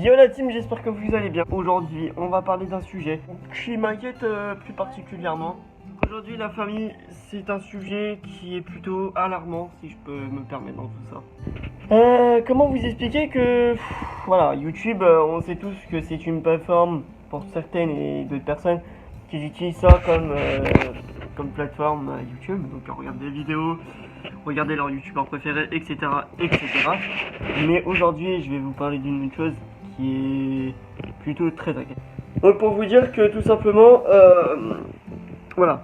Yo la team, j'espère que vous allez bien. Aujourd'hui, on va parler d'un sujet qui m'inquiète plus particulièrement. Aujourd'hui, la famille, c'est un sujet qui est plutôt alarmant, si je peux me permettre dans tout ça. Comment vous expliquer que, voilà, YouTube, on sait tous que c'est une plateforme pour certaines et d'autres personnes qui utilisent ça comme plateforme YouTube. Donc, on regarde des vidéos, regarder leurs youtubeurs préférés, etc., etc. Mais aujourd'hui, je vais vous parler d'une chose qui est plutôt très inquiétante. Donc pour vous dire que tout simplement, voilà,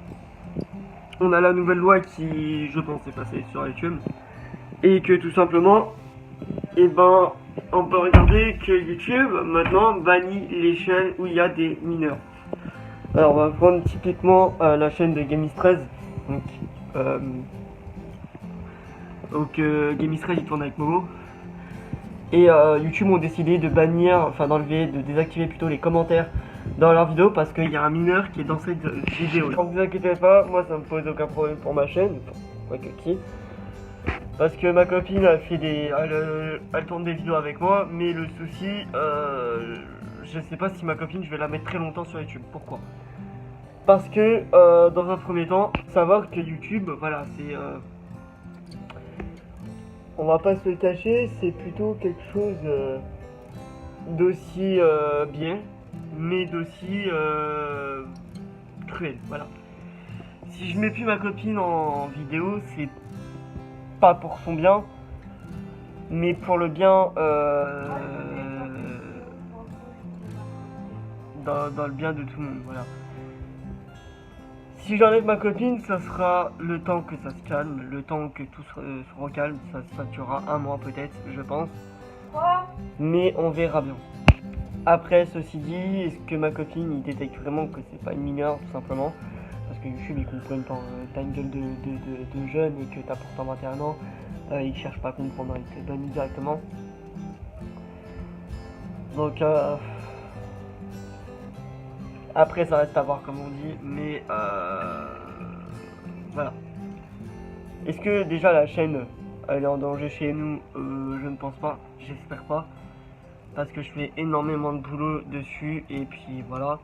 on a la nouvelle loi qui, je pense, est passée sur YouTube, et que tout simplement, eh ben, on peut regarder que YouTube maintenant bannit les chaînes où il y a des mineurs. Alors on va prendre typiquement la chaîne de Gamis13. Donc Gamis13 il tourne avec Momo. Et YouTube ont décidé de bannir, enfin d'enlever, de désactiver plutôt les commentaires dans leurs vidéos parce qu'il y a un mineur qui est dans cette vidéo. Ne vous inquiétez pas, moi ça me pose aucun problème pour ma chaîne, quoi que qui. Parce que ma copine a fait elle tourne des vidéos avec moi, mais le souci, je sais pas si ma copine je vais la mettre très longtemps sur YouTube. Pourquoi? Parce que dans un premier temps, savoir que YouTube, voilà, c'est on va pas se le cacher, c'est plutôt quelque chose d'aussi bien, mais d'aussi cruel, voilà. Si je mets plus ma copine en vidéo, c'est pas pour son bien, mais pour le bien dans le bien de tout le monde, voilà. Si j'enlève ma copine, ça sera le temps que ça se calme, le temps que tout se recalme, ça durera un mois peut-être, je pense. Mais on verra bien. Après, ceci dit, est-ce que ma copine il détecte vraiment que c'est pas une mineure, tout simplement? Parce que YouTube, ils comprennent quand t'as une gueule de jeune et que t'as pourtant 21 ans, ils cherchent pas à comprendre, ils te bannissent directement. Donc, après, ça reste à voir comme on dit, mais voilà. Est-ce que déjà la chaîne elle est en danger chez nous? Je ne pense pas, j'espère pas, parce que je fais énormément de boulot dessus et puis voilà.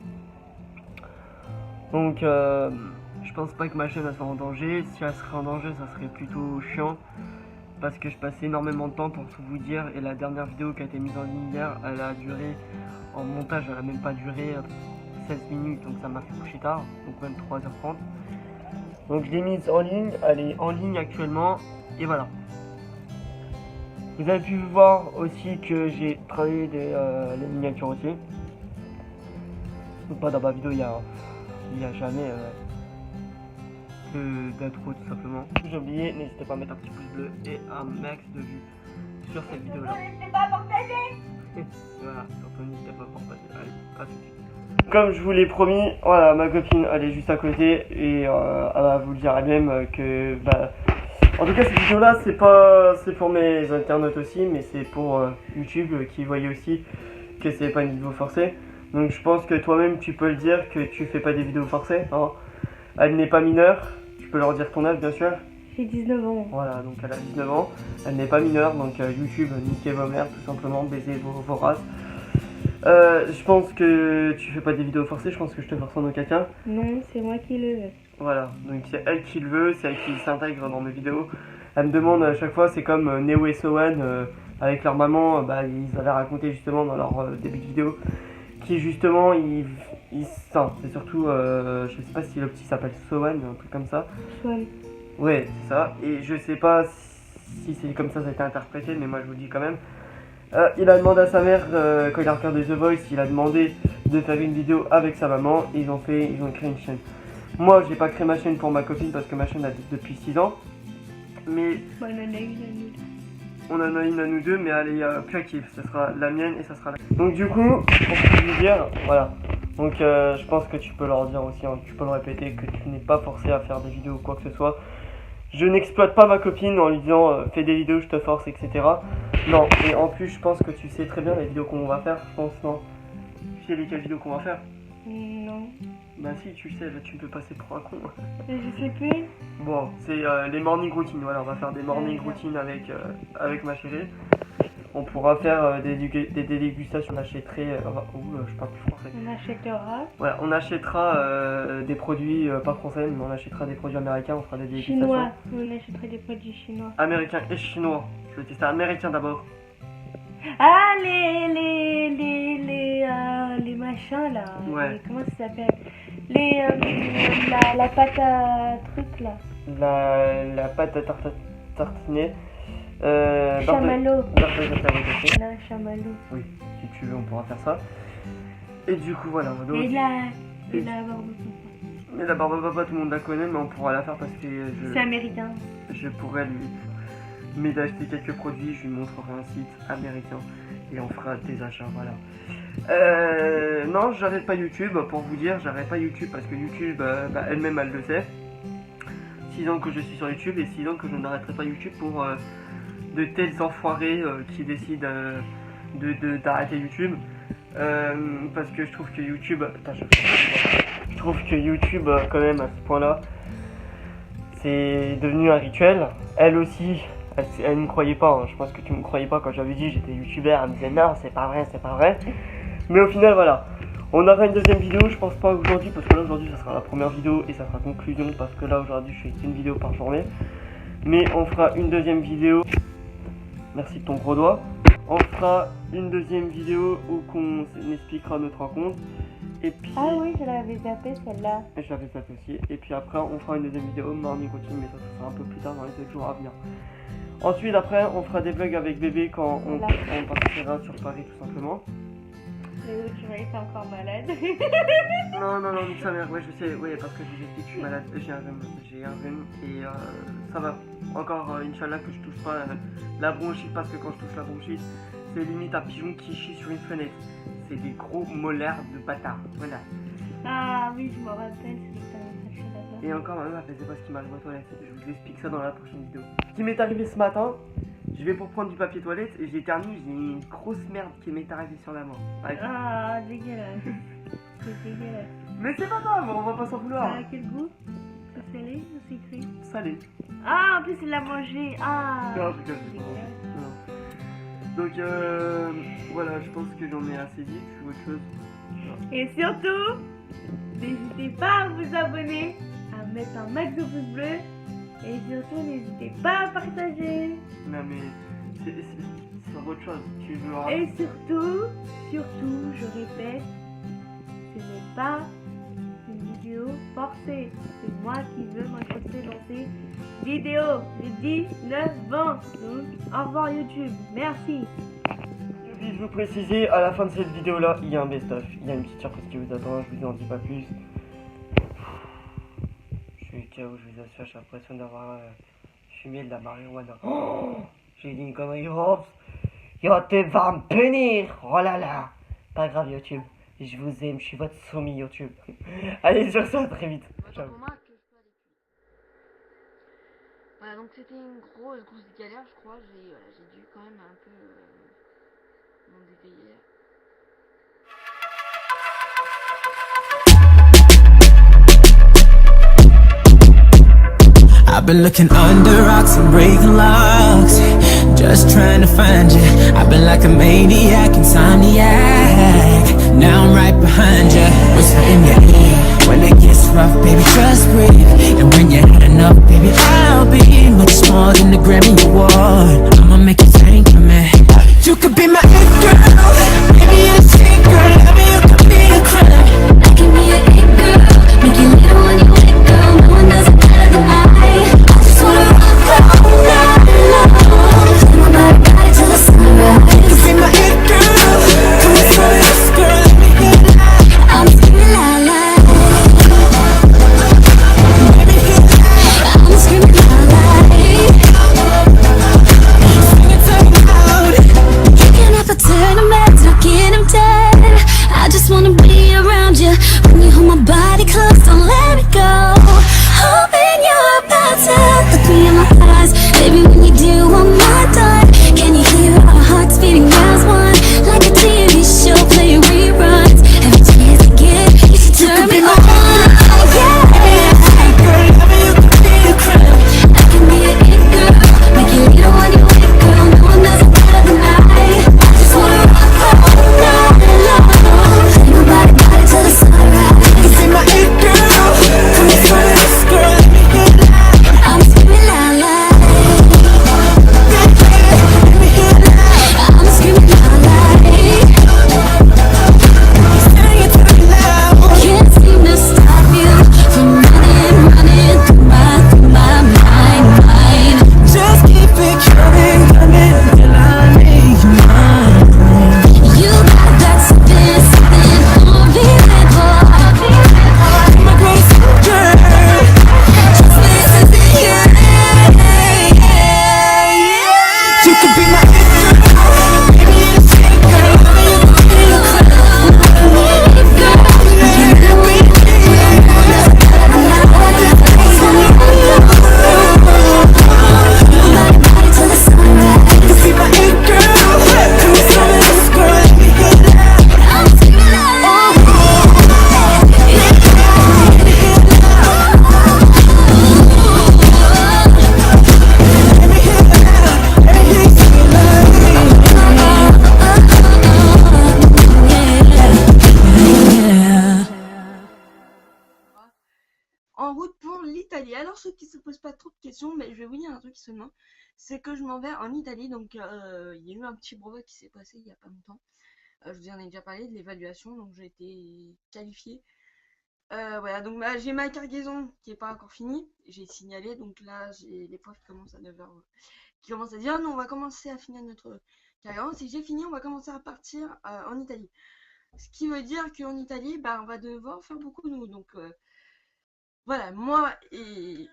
Donc je pense pas que ma chaîne elle soit en danger. Si elle serait en danger, ça serait plutôt chiant parce que je passe énormément de temps pour tout vous dire, et la dernière vidéo qui a été mise en ligne hier, elle a duré en montage, elle a même pas duré 16 minutes, donc ça m'a fait coucher tard, donc même 3h30. Donc je l'ai mise en ligne, elle est en ligne actuellement, et voilà. Vous avez pu voir aussi que j'ai travaillé les miniatures aussi. Donc pas dans ma vidéo, il y a jamais d'intro tout simplement. J'ai oublié, n'hésitez pas à mettre un petit pouce bleu et un max de vues sur cette vidéo là. N'hésitez pas à partager. Voilà, surtout n'hésitez pas à partager. Allez, à tout de suite. Comme je vous l'ai promis, voilà, ma copine elle est juste à côté et elle va vous le dire elle-même que en tout cas cette vidéo là c'est pour mes internautes aussi, mais c'est pour YouTube qui voyait aussi que c'est pas une vidéo forcée. Donc je pense que toi-même tu peux le dire que tu fais pas des vidéos forcées, hein. Elle n'est pas mineure, tu peux leur dire ton âge bien sûr. J'ai 19 ans. Voilà, donc elle a 19 ans, elle n'est pas mineure, donc YouTube, niquez vos mères tout simplement, baisez vos races. Je pense que tu fais pas des vidéos forcées, je pense que je te force en aucun cas. Non, c'est moi qui le veux. Voilà, donc c'est elle qui le veut, c'est elle qui s'intègre dans mes vidéos. Elle me demande à chaque fois, c'est comme Neo et Sohan avec leur maman, ils avaient raconté justement dans leur début de vidéo, qui justement, c'est surtout, je sais pas si le petit s'appelle Sohan, un truc comme ça. Swan. Ouais, c'est ça, et je sais pas si c'est comme ça a été interprété, mais moi je vous le dis quand même. Il a demandé à sa mère, quand il a regardé The Voice, il a demandé de faire une vidéo avec sa maman, et ils ont créé une chaîne. Moi j'ai pas créé ma chaîne pour ma copine parce que ma chaîne a depuis 6 ans, mais Bon, on en a une à nous. on en a une à nous deux, mais elle est claquée, ça sera la mienne et ça sera la... Donc du coup, pour tout vous dire, voilà, donc je pense que tu peux leur dire aussi, hein, tu peux le répéter, que tu n'es pas forcé à faire des vidéos ou quoi que ce soit. Je n'exploite pas ma copine en lui disant fais des vidéos, je te force, etc. Non, et en plus je pense que tu sais très bien les vidéos qu'on va faire, je pense, non? Tu sais lesquelles vidéos qu'on va faire? Non. Bah si, tu sais, là tu me peux passer pour un con. Je sais plus. Bon, c'est les morning routines, voilà, on va faire des morning routines avec ma chérie. On pourra faire des dégustations. On achèterait. Je parle plus français. On achètera. Voilà, on achètera des produits pas français, mais on achètera des produits américains. On fera des dégustations. Chinois. On achèterait des produits chinois. Américains et chinois. Je vais tester américain d'abord. Ah, les machins là. Ouais. Comment ça s'appelle? La pâte à truc là. La pâte à tartiner. Chamallow. Aussi. Non, chamallow. Oui, si tu veux, on pourra faire ça. Et du coup, voilà. Donc, Et la barbe. mais la barbe à papa, tout le monde la connaît, mais on pourra la faire parce que C'est américain. je pourrais lui m'aider à acheter quelques produits. Je lui montrerai un site américain et on fera des achats. Voilà. Non, j'arrête pas YouTube. Pour vous dire, j'arrête pas YouTube parce que YouTube, elle-même, elle le sait. 6 ans que je suis sur YouTube et 6 ans que je n'arrêterai pas YouTube pour de tels enfoirés qui décident d'arrêter YouTube. Parce que je trouve que YouTube, quand même à ce point-là, c'est devenu un rituel. Elle aussi, elle ne me croyait pas. Hein. Je pense que tu me croyais pas quand j'avais dit j'étais youtubeur. Elle me disait non, c'est pas vrai. Mais au final, voilà. On aura une deuxième vidéo, je pense pas aujourd'hui parce que là aujourd'hui ça sera la première vidéo et ça sera conclusion parce que là aujourd'hui je fais une vidéo par journée. Mais on fera une deuxième vidéo. Merci de ton gros doigt. On fera une deuxième vidéo où on expliquera notre rencontre. Et puis. Ah oui, je l'avais zappé celle-là. Et je l'avais zappé aussi. Et puis après on fera une deuxième vidéo morning routine, mais ça sera un peu plus tard dans les 7 jours à venir. Ensuite après on fera des vlogs avec bébé quand on partira sur Paris tout simplement. Tu vas être encore malade. Non, nique sa mère, ouais, je sais, ouais, parce que je vous explique, je suis malade, j'ai un rhume, et ça va. Encore, Inch'Allah, que je touche pas la bronchite, parce que quand je touche la bronchite, c'est limite un pigeon qui chie sur une fenêtre. C'est des gros molaires de bâtard, voilà. Ah oui, je me rappelle, c'est que t'avais fait là-bas. Et encore, ma mère, elle sait pas ce qui m'arrive aux toilettes, je vous explique ça dans la prochaine vidéo. Ce qui m'est arrivé ce matin, je vais pour prendre du papier toilette et j'éternue, j'ai une grosse merde qui m'est arrivée sur la main. Ah, dégueulasse. C'est dégueulasse. Mais c'est pas grave, on va pas s'en vouloir. Quel goût? C'est salé ou c'est sucré? Salé. Ah, en plus il l'a mangé. Ah. Non, je rigole, non. Donc voilà, je pense que j'en ai assez dit, tu veux autre chose? Non. Et surtout, n'hésitez pas à vous abonner, à mettre un max de pouces bleus. Et surtout, n'hésitez pas à partager. Non mais, c'est autre chose, tu veux... Et surtout, je répète, ce n'est pas une vidéo forcée. C'est moi qui veux m'accrocher dans ces vidéos. J'ai 19 ans. Donc, au revoir YouTube. Merci. J'ai oublié de vous préciser, à la fin de cette vidéo-là, il y a un best-of. Il y a une petite surprise qui vous attend, je vous en dis pas plus. Je suis KO, je vous assure, j'ai l'impression d'avoir fumé de la marijuana. Oh, j'ai dit une connerie grosse. Yo, tu vas me punir. Oh là là. Pas grave YouTube, je vous aime, je suis votre soumis YouTube. Allez sur ça, à très vite. Ciao. Voilà, donc c'était une grosse galère, je crois. J'ai dû quand même un peu m'en dépayer. I've been looking under rocks and breaking locks, just trying to find you. I've been like a maniac, insomniac. Now I'm right behind you, whisper in your ear. When it gets rough, baby, just breathe. And when you had enough, baby, I'll be much more than the Grammy Award. I'ma make you thank me. You could be my it girl, maybe you're a sick girl. Love me, you could be a crime. I can be a it girl, make you little when you wake girl. No one does it better than I just wanna rock all night long. Take my body, got it till the sunrise. You could be my it girl, come on, so yes girl, let me hear it loud. I'm screaming la la, Let me hear it loud. I'm screaming la la. Sing it so loud. You can never turn a man, talking him dead. I just wanna be around you. When you hold my body close, don't let me go. Hoping you're about to look me in my eyes. Baby, when you do, I'm not done. Can you hear our hearts beating as one? Like a TV show playing reruns. Every chance I get, you should turn me on. Yeah. Girl, love me, you could be a crime. I can be a it girl, make you little when you wake girl. No one does it better than I. alors ceux qui se posent pas trop de questions, mais je vais vous dire un truc seulement, c'est que je m'en vais en Italie, donc il y a eu un petit brevet qui s'est passé il y a pas longtemps. Je vous en ai déjà parlé de l'évaluation, donc j'ai été qualifiée. Voilà, donc bah, j'ai ma cargaison qui est pas encore finie, j'ai signalé, donc là j'ai les profs qui commencent à 9h, qui commencent à dire non, on va commencer à finir notre cargaison, si j'ai fini, on va commencer à partir en Italie. Ce qui veut dire qu'en Italie, bah, on va devoir faire beaucoup de nous, donc voilà, moi et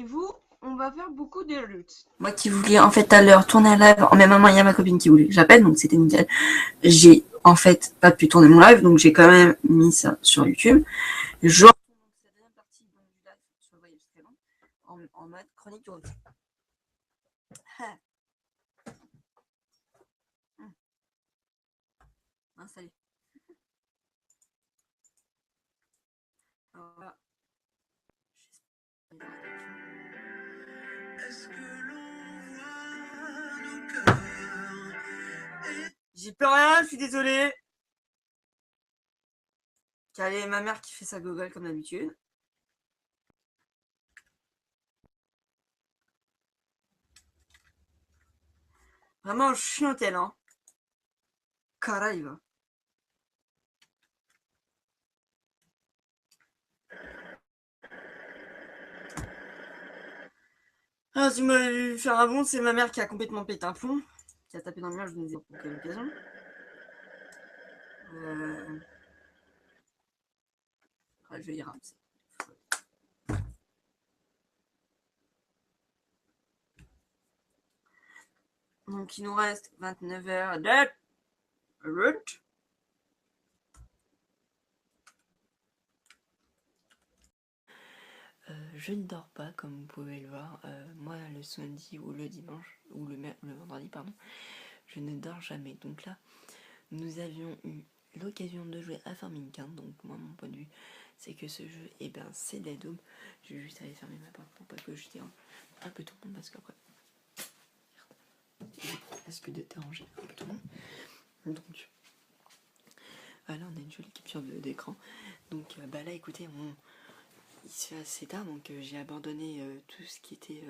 vous, on va faire beaucoup de luttes. Moi qui voulais en fait à l'heure tourner un live, en même moment il y a ma copine qui voulait que j'appelle, donc c'était nickel. J'ai en fait pas pu tourner mon live, donc j'ai quand même mis ça sur YouTube. Je retourne donc cette deuxième partie du live sur le voyage très long, en mode chronique du route. Installé. Alors là, est-ce que l'on voit nos cœurs? J'y peux rien, je suis désolée. Calé, ma mère qui fait sa gogole comme d'habitude. Vraiment chiantelle, hein. Caraiva. Ah, si moi vu faire un bond, c'est ma mère qui a complètement pété un plomb, qui a tapé dans le mur, je ne sais pas pour quelle occasion. Je vais y ramasser. Donc il nous reste 29 heures de route. Je ne dors pas comme vous pouvez le voir. Moi le samedi ou le dimanche ou le vendredi pardon, je ne dors jamais. Donc là nous avions eu l'occasion de jouer à Farming 15. Donc moi mon point de vue c'est que ce jeu c'est Dead Home. Je vais juste aller fermer ma porte pour pas que je dérange un peu tout le monde parce qu'après je risque de déranger un peu tout le monde. Donc là on a une jolie capture d'écran. Donc là écoutez il se fait assez tard, donc j'ai abandonné tout ce qui était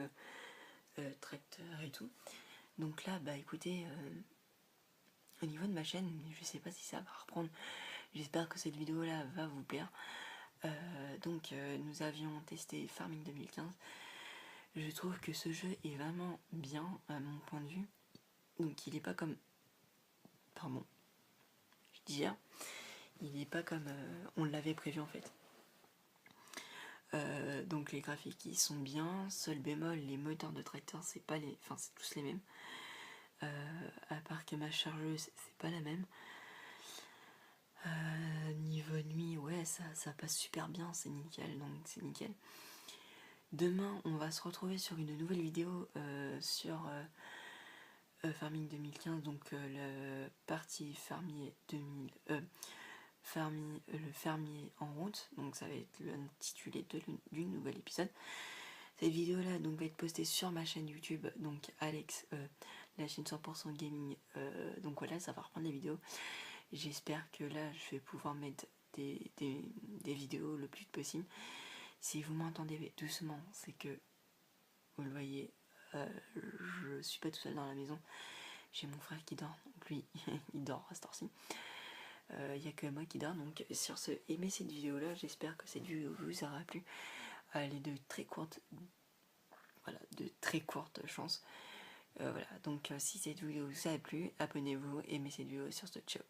tracteur et tout. Donc là, écoutez, au niveau de ma chaîne, je sais pas si ça va reprendre. J'espère que cette vidéo-là va vous plaire. Donc nous avions testé Farming 2015. Je trouve que ce jeu est vraiment bien à mon point de vue. Donc il est pas comme... Pardon, je dis il est pas comme on l'avait prévu en fait. Donc les graphiques ils sont bien, seul bémol, les moteurs de tracteur c'est pas les, enfin c'est tous les mêmes, à part que ma chargeuse c'est pas la même. Niveau nuit ouais ça passe super bien, c'est nickel, donc c'est nickel. Demain on va se retrouver sur une nouvelle vidéo sur Farming 2015, donc le parti fermier 2000 le fermier en route, donc ça va être l'intitulé du nouvel épisode. Cette vidéo là donc va être postée sur ma chaîne YouTube, donc Alex, la chaîne 100% gaming, donc voilà, ça va reprendre les vidéos. J'espère que là je vais pouvoir mettre des vidéos le plus possible. Si vous m'entendez doucement, c'est que vous le voyez, je suis pas tout seul dans la maison, j'ai mon frère qui dort, donc lui il dort à cette heure-ci. Il n'y a que moi qui dort, donc sur ce, aimez cette vidéo là, j'espère que cette vidéo vous aura plu. Elle est de très courte, voilà, de très courte chance. Voilà, donc si cette vidéo vous a plu, abonnez-vous, aimez cette vidéo. Sur ce, ciao.